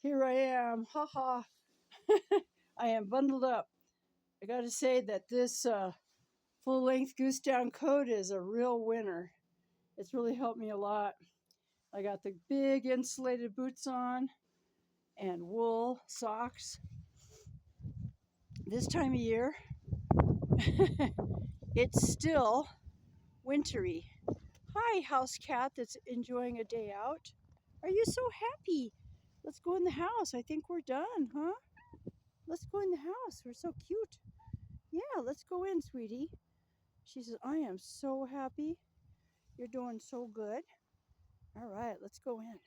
Here I am, haha. I am bundled up. I gotta say that this full-length goose down coat is a real winner. It's really helped me a lot. I got the big insulated boots on and wool socks. This time of year, it's still wintry. Hi, house cat that's enjoying a day out. Are you so happy? Let's go in the house. I think we're done, huh? Let's go in the house. We're so cute. Yeah, let's go in, sweetie. She says, I am so happy. You're doing so good. All right, let's go in.